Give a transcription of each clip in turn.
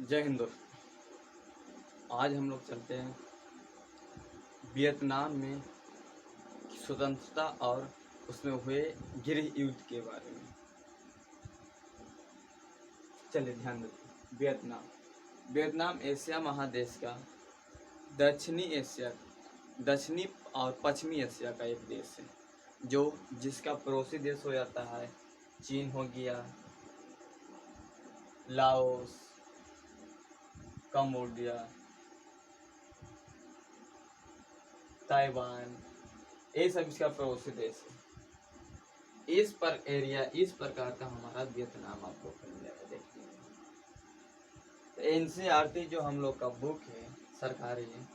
जय हिंद दोस्तों। आज हम लोग चलते हैं वियतनाम में स्वतंत्रता और उसमें हुए गृह युद्ध के बारे में। चलिए ध्यान देते। वियतनाम एशिया महादेश का दक्षिणी और पश्चिमी एशिया का एक देश है, जिसका पड़ोसी देश हो जाता है चीन हो गया, लाओस, कंबोडिया, ताइवान, ये सब इसका पड़ोसी देश है। इस प्रकार का हमारा वियतनाम आपको मिल जाएगा। देखिए तो एनसीईआरटी जो हम लोग का बुक है सरकारी है,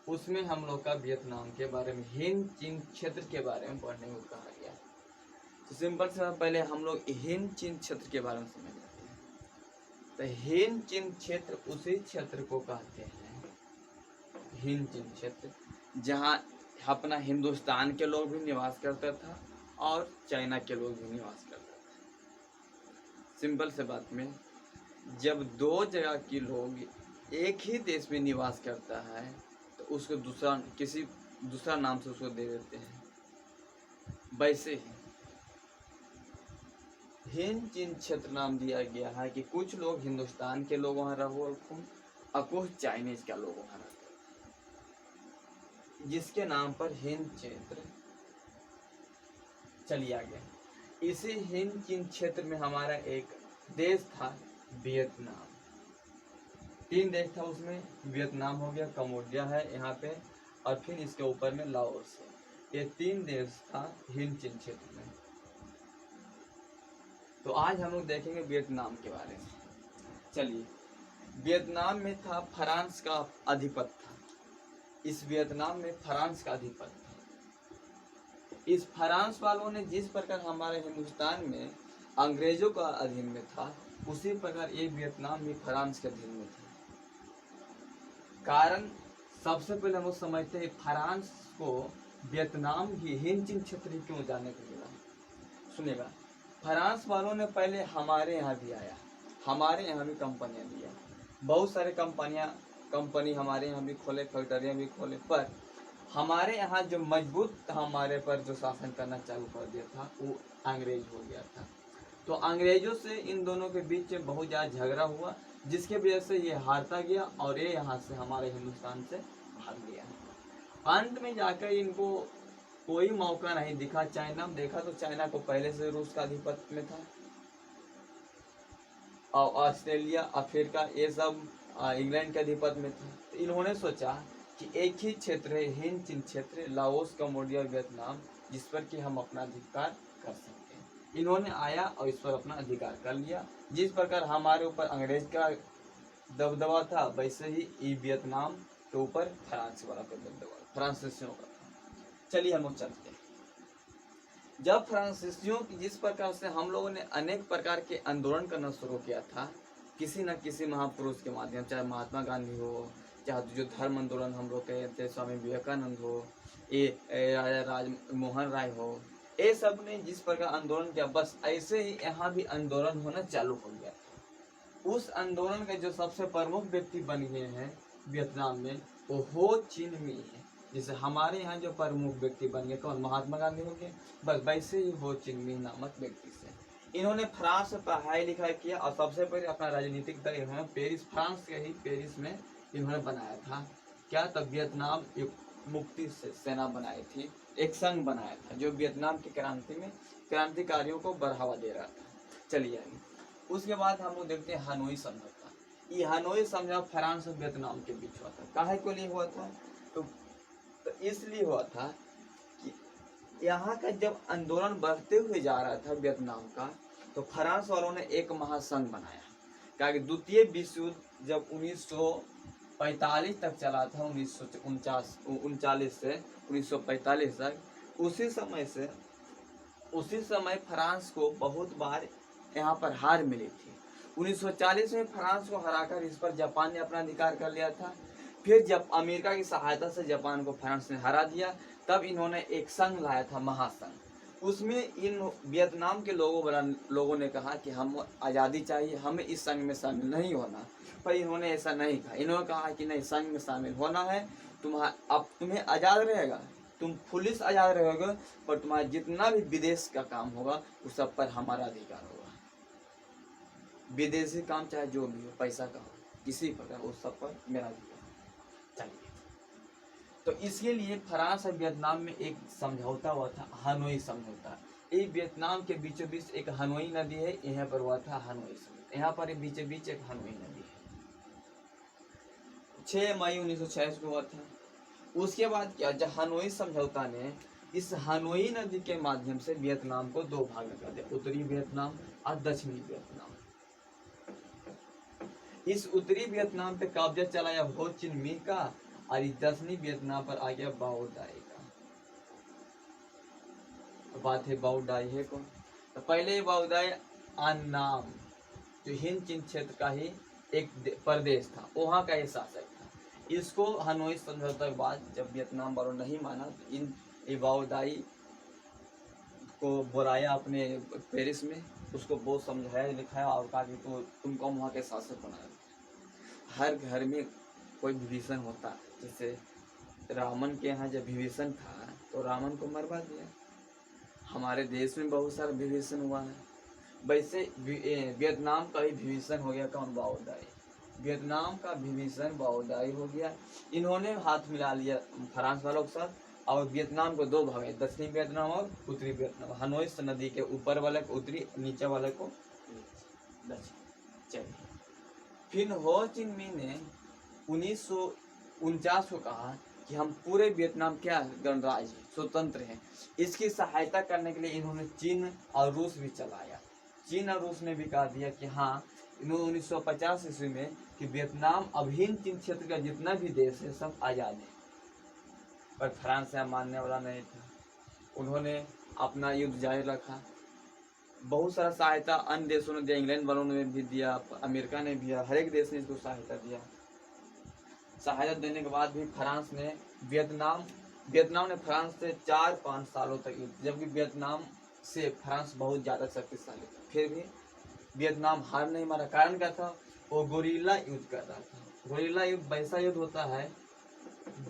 उसमें हम लोग का वियतनाम के बारे में, हिंद चीन क्षेत्र के बारे में पढ़ने को कहा गया। तो सिंपल से पहले हम लोग हिंद चीन क्षेत्र के बारे में समझ लेते हैं। तो हिंद चीन क्षेत्र उसी क्षेत्र को कहते हैं, हिंद चीन क्षेत्र, जहाँ अपना हिंदुस्तान के लोग भी निवास करता था और चाइना के लोग भी निवास करते थे। सिंपल से बात में, जब दो जगह के लोग एक ही देश में निवास करता है तो उसको दूसरा नाम से उसको दे देते हैं। वैसे ही हिंद चीन क्षेत्र नाम दिया गया है कि कुछ लोग हिंदुस्तान के लोग वहाँ रहो और कुछ चाइनीज का लोग वहाँ रहते, जिसके नाम पर हिंद क्षेत्र चलिया गया। इसी हिंद चीन क्षेत्र में हमारा एक देश था वियतनाम। 3 देश था उसमें, वियतनाम हो गया, कंबोडिया है यहाँ पे, और फिर इसके ऊपर में लाओस है। ये 3 देश था हिंद चीन क्षेत्र में। तो आज हम लोग देखेंगे वियतनाम के बारे में। चलिए, वियतनाम में था फ्रांस का अधिपत्य था। इस वियतनाम में फ्रांस का अधिपत्य था। इस फ्रांस वालों ने जिस प्रकार हमारे हिंदुस्तान में अंग्रेजों का अधीन में था, उसी प्रकार ये वियतनाम भी फ्रांस के अधीन में था। कारण सबसे पहले हम लोग समझते हैं फ्रांस को वियतनाम की हिंद चीन क्षेत्र क्यों जाने को मिला। सुनेगा, फ्रांस वालों ने पहले हमारे यहाँ भी आया, हमारे यहाँ भी कंपनियाँ दिया, बहुत सारे कंपनी हमारे यहाँ भी खोले, फैक्ट्रियाँ भी खोले, पर हमारे यहाँ जो मजबूत हमारे पर जो शासन करना चालू कर दिया था वो अंग्रेज हो गया था। तो अंग्रेजों से इन दोनों के बीच बहुत ज़्यादा झगड़ा हुआ, जिसके वजह से ये हारता गया और ये यहाँ से हमारे हिंदुस्तान से भाग गया। अंत में जाकर इनको कोई मौका नहीं दिखा। चाइना में देखा तो चाइना को पहले से रूस का आधिपत्य में था, और ऑस्ट्रेलिया, अफ्रीका, ये सब इंग्लैंड के अधिपत्य में था। तो इन्होंने सोचा कि एक ही क्षेत्र है हिंद चीन क्षेत्र, लाओस, कंबोडिया, वियतनाम, जिस पर कि हम अपना अधिकार कर सकते हैं। इन्होंने आया और इस पर अपना अधिकार कर लिया। जिस प्रकार हमारे ऊपर अंग्रेज का दबदबा था, वैसे ही वियतनाम के ऊपर फ्रांस वाला का दबदबा, फ्रांसीसियों का था। चलिए हम लोग चलते हैं। जब फ्रांसीसियों की जिस प्रकार से हम लोगों ने अनेक प्रकार के आंदोलन करना शुरू किया था, किसी न किसी महापुरुष के माध्यम, चाहे महात्मा गांधी हो, चाहे जो धर्म आंदोलन हम लोग कहते हैं स्वामी विवेकानंद हो, ये राजा राजमोहन राय हो, ये सब ने जिस प्रकार आंदोलन किया, बस ऐसे ही यहाँ भी आंदोलन होना चालू हो गया था। उस आंदोलन के जो सबसे प्रमुख व्यक्ति बन गए हैं वियतनाम में, वो हो चिन मी है। जैसे हमारे यहाँ जो प्रमुख व्यक्ति बन गए कौन, महात्मा गांधी हो गए, बस वैसे ही हो चिन मी नामक व्यक्ति से इन्होंने फ्रांस में पढ़ाई लिखाई किया और सबसे पहले अपना राजनीतिक दल इन्होंने फ्रांस के ही पेरिस में इन्होंने बनाया था। क्या, तब वियतनाम मुक्ति सेना बनाई थी, एक संघ बनाया था जो वियतनाम की क्रांतिकारियों को बढ़ावा दे रहा था। चलिए आगे, उसके बाद हम लोग देखते हैं हनोई समझौता। ये हनोई समझौता फ्रांस और वियतनाम के बीच हुआ था। काहे को लिए हुआ था? तो इसलिए हुआ था कि यहाँ का जब आंदोलन बढ़ते हुए जा रहा था वियतनाम का, तो फ्रांस वालों ने एक महासंघ बनाया। क्या कि द्वितीय विश्व युद्ध जब 1945 तक चला था, 1939 से 1945 तक, उसी समय फ्रांस को बहुत बार यहाँ पर हार मिली थी। 1940 में फ्रांस को हराकर इस पर जापान ने अपना अधिकार कर लिया था। फिर जब अमेरिका की सहायता से जापान को फ्रांस ने हरा दिया, तब इन्होंने एक संघ लाया था, महासंघ। उसमें इन वियतनाम के लोगों ने कहा कि हम आज़ादी चाहिए, हमें इस संघ में शामिल नहीं होना। पर इन्होंने ऐसा नहीं कहा। इन्होंने कहा कि नहीं, संघ में शामिल होना है, अब तुम्हें आज़ाद रहेगा, तुम पुलिस आज़ाद रहोगे, पर तुम्हारा जितना भी विदेश का काम होगा उस सब पर हमारा अधिकार होगा। विदेशी काम चाहे जो भी हो, पैसा का हो, किसी प्रकार, उस सब पर मेरा अधिकार है। चलिए, तो इसके लिए फ्रांस और वियतनाम में एक समझौता हुआ था, हनोई समझौता। ये वियतनाम के बीचों बीच एक हनोई नदी है, यहाँ पर हुआ था हनोई समझौता। यहाँ पर बीचों बीच एक हनोई नदी है, 6 मई 1946 को हुआ था। उसके बाद क्या, जब हनोई समझौता ने इस हनोई नदी के माध्यम से वियतनाम को दो भाग में कर दिया, उत्तरी वियतनाम और दक्षिणी वियतनाम। इस उत्तरी वियतनाम पे कब्जा चलाया हो चिन मिह का, और इस दक्षिणी वियतनाम पर आ गया बाओ दाई का। बात है बाओ दाई है कौन? तो पहले बाओ दाई अन्नाम, जो हिंद चीन क्षेत्र का ही एक प्रदेश था, वहाँ का ये शासक था। इसको हनोई समझौते के बाद जब वियतनाम वालों नहीं माना, तो इन बाओ दाई को बुलाया अपने पेरिस में, उसको बहुत समझाया लिखाया और कहा कि तुमको वहाँ के शासक बनाया। हर घर में कोई विभीषण होता, जैसे रावण के यहाँ जब विभीषण था तो रावण को मरवा दिया। हमारे देश में बहुत सारा विभीषण हुआ है, वैसे वियतनाम का ही विभीषण हो गया कौन? बाओ दाई। वियतनाम का विभीषण बाओ दाई हो गया। इन्होंने हाथ मिला लिया फ्रांस वालों के साथ, और वियतनाम को दो भाग, दक्षिणी वियतनाम और उत्तरी वियतनाम। हनोई नदी के ऊपर वाले को उत्तरी, नीचे वाले को दक्षिण। चलिए, फिर हो चिन मिह ने 1949 को कहा कि हम पूरे वियतनाम क्या गणराज्य स्वतंत्र हैं। इसकी सहायता करने के लिए इन्होंने चीन और रूस भी चलाया। चीन और रूस ने भी कहा दिया कि हाँ, 1950 ईस्वी में कि वियतनाम अभिन्न चीन क्षेत्र का जितना भी देश है सब आज़ाद है। पर फ्रांस यहाँ मानने वाला नहीं था। उन्होंने अपना युद्ध जारी रखा। बहुत सारा सहायता अन्य देशों ने दिया, इंग्लैंड वालों ने भी दिया, अमेरिका ने भी दिया, हर एक देश ने इसको सहायता दिया। सहायता देने के बाद भी फ्रांस ने वियतनाम ने फ्रांस से 4-5 सालों तक युद्ध, जबकि वियतनाम से फ्रांस बहुत ज़्यादा शक्तिशाली था, फिर भी वियतनाम हार नहीं मारा। कारण क्या था? वो गोरिल्ला युद्ध कर रहा था। गोरिल्ला युद्ध वैसा युद्ध होता है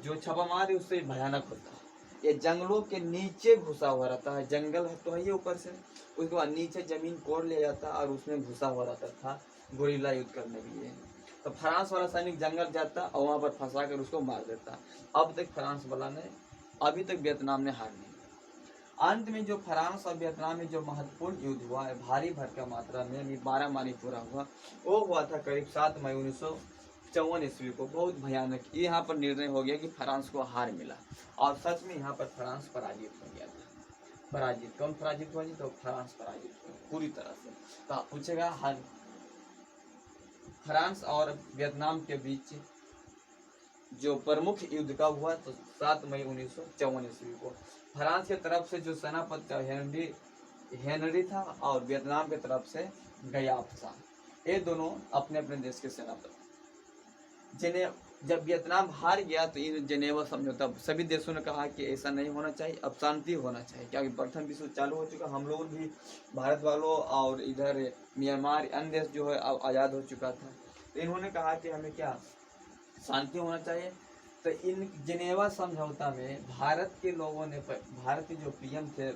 जो छापामार उससे भयानक होता है। ये जंगलों के नीचे घुसा हुआ रहता है, जंगल है तो है ऊपर से, उसके बाद नीचे जमीन कोड़ लिया जाता और उसमें घुसा हुआ रहता था गोरिल्ला युद्ध करने के लिए। तो फ्रांस वाला सैनिक जंगल जाता और वहाँ पर फंसा कर उसको मार देता। अब तक फ्रांस वाला ने, अभी तक वियतनाम ने हार नहीं। अंत में जो फ्रांस और वियतनाम में जो महत्वपूर्ण युद्ध हुआ है, भारी भरकम मात्रा में, यानी 12 मारी पूरा हुआ, वो हुआ था करीब 7 मई 1954 ईस्वी को। बहुत भयानक यहाँ पर निर्णय हो गया कि फ्रांस को हार मिला, और सच में यहाँ पर फ्रांस पराजित हो गया था। पराजित कौन पराजित हुआ जी? तो फ्रांस पराजित हुआ पूरी तरह से। तो आप पूछेगा, हर फ्रांस और वियतनाम के बीच जो प्रमुख युद्ध का हुआ तो 7 मई 1954 ईस्वी को। फ्रांस की तरफ से जो सेनापति हेनरी था और वियतनाम की तरफ से गयाफ था। ये दोनों अपने अपने देश के सेनापति। जब वियतनाम हार गया तो इन जेनेवा समझौता, सभी देशों ने कहा कि ऐसा नहीं होना चाहिए, अब शांति होना चाहिए, क्योंकि प्रथम विश्व चालू हो चुका। हम लोग भी, भारत वालों और इधर म्यांमार अन्य देश जो है आज़ाद हो चुका था। तो इन्होंने कहा कि हमें क्या शांति होना चाहिए। तो इन जेनेवा समझौता में भारत के लोगों ने, भारत के जो पीएम थे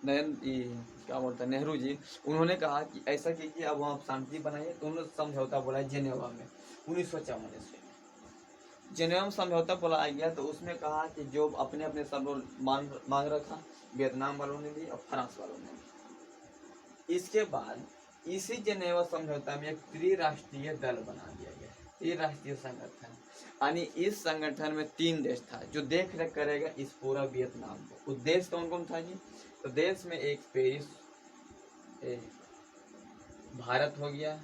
क्या बोलते हैं नेहरू जी, उन्होंने कहा कि ऐसा कीजिए, अब वहाँ शांति बनाइए। तो उन्होंने समझौता बोला जेनेवा में 1954 ईस्वी में जेनेवा समझौता बुलाया गया। तो उसमें कहा कि जो अपने अपने सब लोग मांग रखा, वियतनाम वालों ने भी और फ्रांस वालों ने भी। इसके बाद इसी जेनेवा समझौता में एक त्रिराष्ट्रीय दल बना दिया गया, त्रिराष्ट्रीय संगठन, यानी इस संगठन में 3 देश था जो देख रेख करेगा इस पूरा वियतनाम को। उद्देश्य कौन कौन था जी? तो देश में एक पेरिस, भारत हो गया,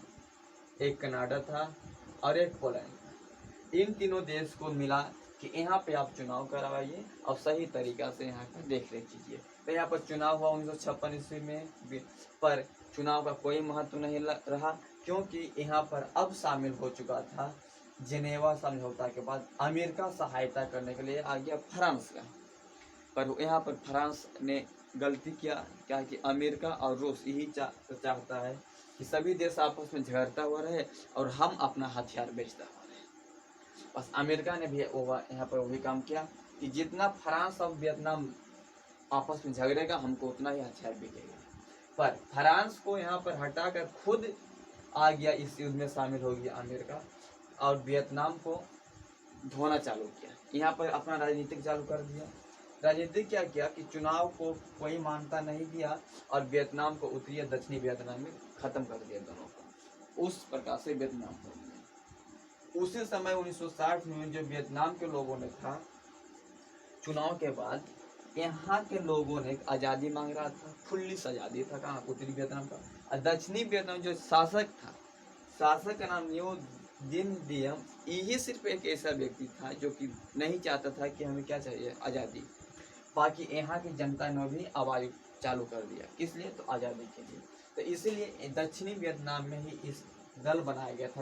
एक कनाडा था और एक पोलैंड। इन तीनों देश को मिला कि यहाँ पे आप चुनाव करवाइए और सही तरीका से यहाँ का देख रेख कीजिए। तो यहाँ पर चुनाव हुआ 1956 ईस्वी में, पर चुनाव का कोई महत्व नहीं रहा, क्योंकि यहाँ पर अब शामिल हो चुका था जेनेवा समझौता के बाद अमेरिका सहायता करने के लिए आ गया फ्रांस का। पर यहाँ पर फ्रांस ने गलती किया क्या कि अमेरिका और रूस यही चाहता है कि सभी देश आपस में झगड़ता हुआ रहे और हम अपना हथियार बेचता हुआ रहे। बस अमेरिका ने भी यहाँ पर वही काम किया कि जितना फ्रांस और वियतनाम आपस में झगड़ेगा हमको उतना ही हथियार बिकेगा। पर फ्रांस को यहाँ पर हटाकर खुद आ गया, इस युद्ध में शामिल हो गया अमेरिका, और वियतनाम को धोना चालू किया, यहाँ पर अपना राजनीतिक चालू कर दिया। राजनीतिक क्या किया कि चुनाव को कोई मान्यता नहीं दिया और वियतनाम को उत्तरी दक्षिणी वियतनाम में खत्म कर दिया दोनों को। उस प्रकार से वियतनाम हो गया। उसी समय 1960 में जो वियतनाम के लोगों ने था, चुनाव के बाद यहाँ के लोगों ने आज़ादी मांग रहा था, खुली आज़ादी था कहाँ, उत्तरी वियतनाम का। और दक्षिणी वियतनाम जो शासक था, शासक का नाम न्यू दिन दियम, यही सिर्फ एक ऐसा व्यक्ति था जो कि नहीं चाहता था कि हमें क्या चाहिए, आज़ादी। बाकी यहाँ की जनता ने भी आवाज़ चालू कर दिया, किस लिए, तो आज़ादी के लिए। तो इसीलिए दक्षिणी वियतनाम में ही इस दल बनाया गया था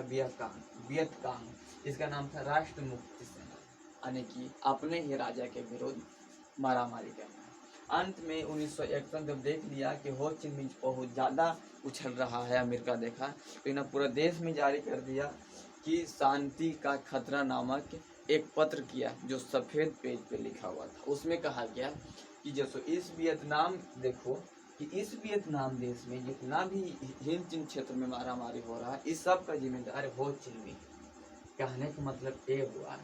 वियतकांग, इसका नाम था राष्ट्र मुक्ति सेना, यानी कि अपने ही राजा के विरुद्ध मारामारी करना। अंत में 1961 जब देख लिया कि हो चिन मिन्ह बहुत ज़्यादा उछल रहा है, अमेरिका देखा तो इन्हें पूरा देश में जारी कर दिया कि शांति का खतरा नामक एक पत्र किया, जो सफ़ेद पेज पे लिखा हुआ था। उसमें कहा गया कि जैसे इस वियतनाम, देखो कि इस वियतनाम देश में जितना भी हिंद चिन क्षेत्र में मारामारी हो रहा है, इस सब का जिम्मेदार हो चिन मिन्ह। कहने का मतलब ये हुआ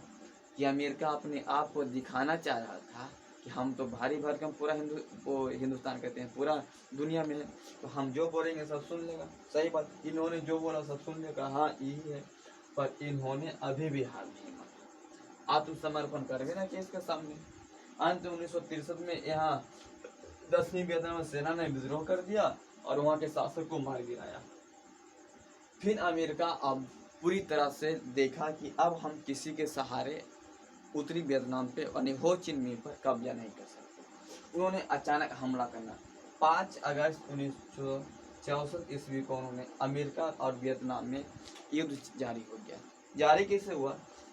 कि अमेरिका अपने आप को दिखाना चाह रहा था कि हम तो भारी भरकम पूरा हिंदुस्तान कहते हैं, पूरा दुनिया में है, तो हम जो बोलेंगे सब सुन लेगा। सही बात, इन्होंने जो बोला सब सुन लेगा, हाँ यही है। पर इन्होंने अभी भी हार नहीं माना, आत्मसमर्पण कर गए ना केस के सामने। अंत 1963 में यहाँ दक्षिणी वियतनाम सेना ने विद्रोह कर दिया और वहाँ के शासक को मार गिराया। फिर अमेरिका अब पूरी तरह से देखा कि अब हम किसी के सहारे उत्तरी वियतनाम पे यानी हो चिन मिन्ह पर कब्जा नहीं कर सकते। उन्होंने अचानक हमला करना, 5 अगस्त 1964 ईस्वी को उन्होंने अमेरिका और वियतनाम में युद्ध जारी हो गया। जारी कैसे हुआ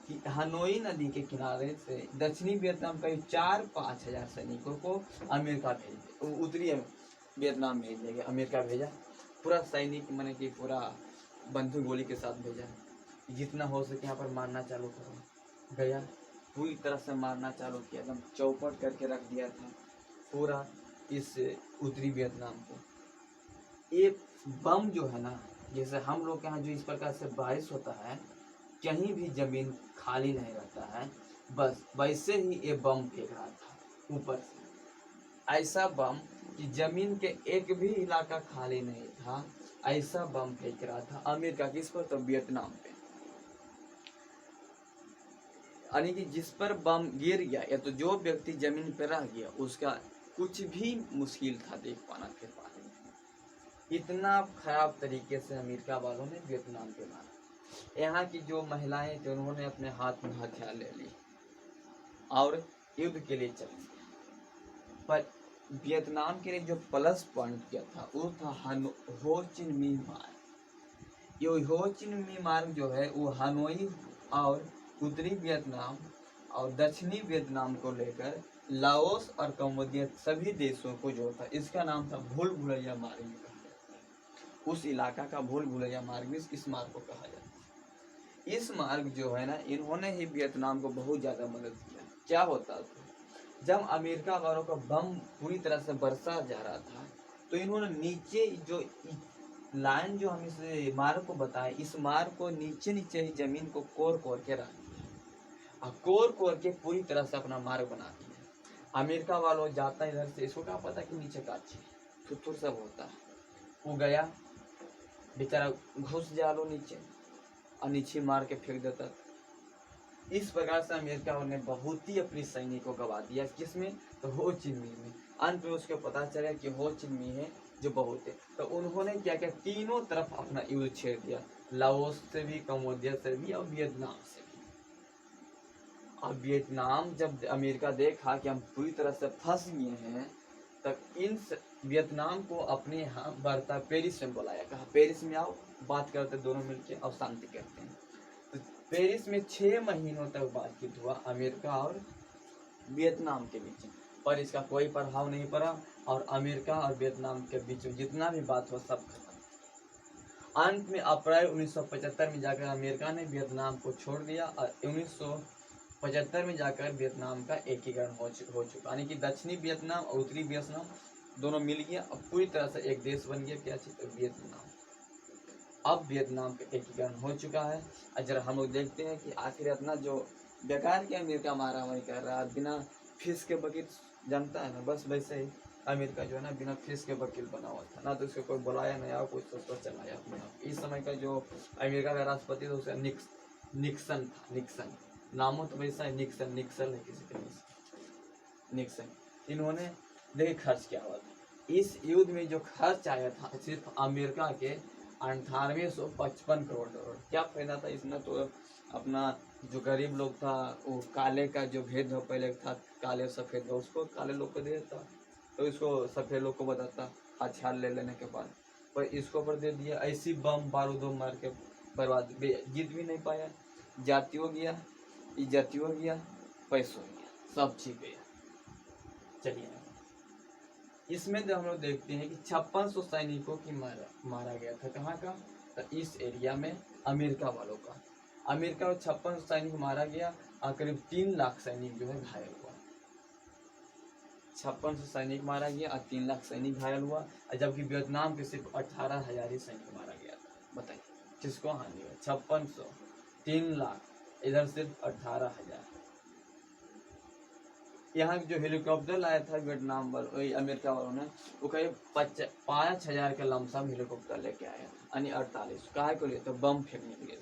कि हनोई नदी के किनारे से दक्षिणी वियतनाम का 4-5 हजार सैनिकों को अमेरिका भेज दिया, उत्तरी वियतनाम भेज दिया गया। अमेरिका भेजा पूरा सैनिक, मैंने कि पूरा बंदूक गोली के साथ भेजा, जितना हो सके यहाँ पर मारना चालू करो। गया, पूरी तरह से मारना चालू किया, एकदम चौपट करके रख दिया था पूरा इस उत्तरी वियतनाम को। ये बम जो है ना, जैसे हम लोग के यहाँ जो इस प्रकार से बारिश होता है, कहीं भी जमीन खाली नहीं रहता है, बस वैसे ही ये बम फेंक रहा था ऊपर से। ऐसा बम कि जमीन के एक भी इलाका खाली नहीं था, ऐसा बम फेंक रहा था अमेरिका। किस पर, तो वियतनाम पे। यानी कि जिस पर बम गिर गया या तो जो व्यक्ति जमीन पर रह गया, उसका कुछ भी मुश्किल था देख पाना फिर पाने में। इतना खराब तरीके से अमेरिका वालों ने वियतनाम पे मारा। यहाँ की जो महिलाएं थे, उन्होंने अपने हाथ में हथियार ले ली और युद्ध के लिए चल दिए। पर वियतनाम के लिए जो प्लस पॉइंट क्या था, वो था हो चिन मिन्ह मार्ग। ये हो चिन मिन्ह मार्ग जो है, वो हनोई और उत्तरी वियतनाम और दक्षिणी वियतनाम को लेकर लाओस और कंबोडिया सभी देशों को जोड़ता। इसका नाम था भूल भुलैया मार्ग में कहा जाता है। उस इलाका का भूल भुलैया मार्ग में इस मार्ग को कहा जाता है। इस मार्ग जो है ना, इन्होंने ही वियतनाम को बहुत ज़्यादा मदद किया। क्या होता था, जब अमेरिका वालों का बम पूरी तरह से बरसा जा रहा था, तो इन्होंने नीचे जो लाइन जो हम इस मार्ग को बताए, इस मार्ग को नीचे नीचे ही जमीन को कोर के रख दिया और कोर के पूरी तरह से अपना मार्ग बना दिया। अमेरिका वालों जाता इधर से, इसको क्या पता कि नीचे काची थुथुर सब होता है, वो गया बेचारा घुस जालो नीचे और नीचे मार के फेंक देता था। इस प्रकार से अमेरिका ने बहुत ही अपनी सैनिकों को गवा दिया। किसमें, तो हो चिन मिन्ह में। अंत में उसको पता चला कि हो चिन मिन्ह है जो बहुत है, तो उन्होंने क्या किया, तीनों तरफ अपना युद्ध छेड़ दिया, लाओस से भी, कंबोडिया से भी और वियतनाम से भी। और वियतनाम जब अमेरिका देखा कि हम पूरी तरह से फंस गए हैं, तब इन वियतनाम को अपने यहाँ वार्ता पेरिस में बुलाया, कहा पेरिस में आओ, बात करते दोनों मिलके और शांति करते हैं। तो पेरिस में 6 महीनों तक बातचीत हुआ अमेरिका और वियतनाम के बीच, पर इसका कोई प्रभाव नहीं पड़ा और अमेरिका और वियतनाम के बीच जितना भी बात हुआ सब खत्म। अंत में अप्रैल 1975 में जाकर अमेरिका ने वियतनाम को छोड़ दिया और 1975 में जाकर वियतनाम का एकीकरण हो चुका, यानी कि दक्षिणी वियतनाम और उत्तरी वियतनाम दोनों मिल गया, अब पूरी तरह से एक देश बन गया। क्या चीज? वियतनाम। अब वियतनाम का एकीकरण हो चुका है। और जरा हम लोग देखते हैं कि आखिर अपना जो बेकार के अमेरिका मारामारी कर रहा है, बिना फीस के वकील, जानता है ना, बस वैसे ही अमेरिका जो है ना बिना फीस के वकील बना हुआ था ना, तो उसको कोई बुलाया नहीं, कोई सोच चलाया अपने आप। इस समय का जो अमेरिका का राष्ट्रपति था उसे निक्सन था, निक्सन नामो तो वैसा है, निक्सन है किसी के निक्सन। इन्होंने देखिए खर्च क्या हुआ था इस युद्ध में, जो खर्च आया था सिर्फ अमेरिका के 9855 करोड़ डॉलर। क्या फायदा था इसमें? तो अपना जो गरीब लोग था, वो काले का जो भेदभाव पहले था, काले और सफ़ेद का, उसको काले लोग को दे देता, तो इसको सफ़ेद लोग को बताता हथियार ले लेने के बाद, पर इसको पर दे दिया। ऐसी बम बारूद मार के बर्बाद, जीत भी नहीं पाया, जाति हो गया, इज्जत हो गया, पैसा हो गया, सब चीज गया। चलिए इसमें तो हम लोग देखते हैं कि 5600 सैनिकों की मारा गया था। कहाँ का? तो इस एरिया में अमेरिका वालों का। अमेरिका में 5600 सैनिक मारा गया और करीब 3 लाख सैनिक जो है घायल हुआ। 5600 सैनिक मारा गया और 3 लाख सैनिक घायल हुआ, और जबकि वियतनाम के सिर्फ 18,000 ही सैनिक मारा गया था। बताइए किसको हानि हुआ? 5600, 3 लाख, इधर सिर्फ 18,000। यहाँ जो हेलीकॉप्टर लाया था वियतनाम वालों, अमेरिका वालों ने, वो करीब 5,000 के लमसम हेलीकॉप्टर लेके आया, यानी 48। कहा को लिए? तो बम फेंकने के लिए।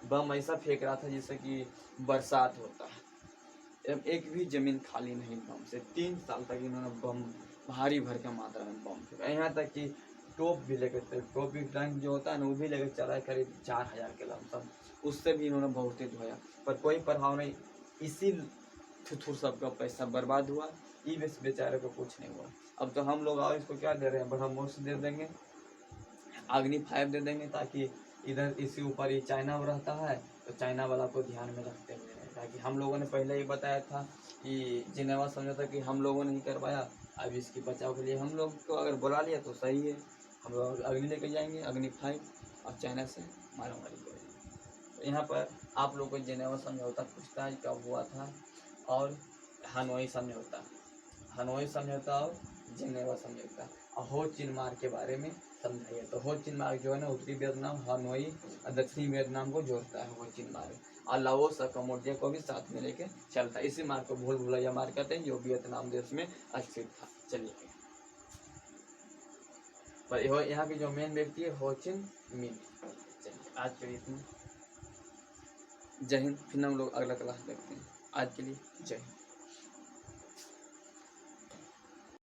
बम ऐसा फेंक रहा था जैसे कि बरसात होता है, एक भी जमीन खाली नहीं बम से। 3 साल तक इन्होंने बम भारी भर के मात्रा में बम फेंका, यहाँ तक कि टोप भी लेकर, टोप भी टैंक जो होता है ना, वो भी लेकर चला है करीब 4,000 के लमसम, उससे भी इन्होंने बहुत ही धोया, पर कोई प्रभाव नहीं। इसी थुथुर सबका पैसा बर्बाद हुआ, ये बेचारे को कुछ नहीं हुआ। अब तो हम लोग आओ इसको क्या दे रहे हैं? ब्रह्मोस दे देंगे, अग्नि 5 दे देंगे, ताकि इधर इसी ऊपर ही चाइना रहता है, तो चाइना वाला को ध्यान में रखते हुए, ताकि हम लोगों ने पहले ही बताया था कि जिनेवा समझौता कि हम लोगों ने ही करवाया। अब इसकी बचाव के लिए हम लोग को अगर बुला लिया तो सही है, हम लोग अग्नि लेकर जाएंगे, अग्नि 5, और चाइना से मारामारी करेंगे। तो यहाँ पर आप लोग को जिनेवा समझौता पूछता है कब हुआ था, और हनोई समझौता, हनोई समझौता और जिनेवा समझौता, और हो चिन मार्ग के बारे में समझाइए। तो हो चिन मार्ग जो है ना, उत्तरी वियतनाम, हनोई और दक्षिणी वियतनाम को जोड़ता है हो चिन मार्ग, और लाओस और कम्बोडिया को भी साथ में लेके चलता है। इसी मार्ग को भूल भुलैया मार्ग कहते हैं, जो वियतनाम देश में स्थित था। चलिए पर यहाँ के जो मेन व्यक्ति है हो चिन मिन। चलिए आज के लिए इतना, जय हिंद। फिर हम लोग अगला क्लास देखते हैं। आज के लिए जय हिंद।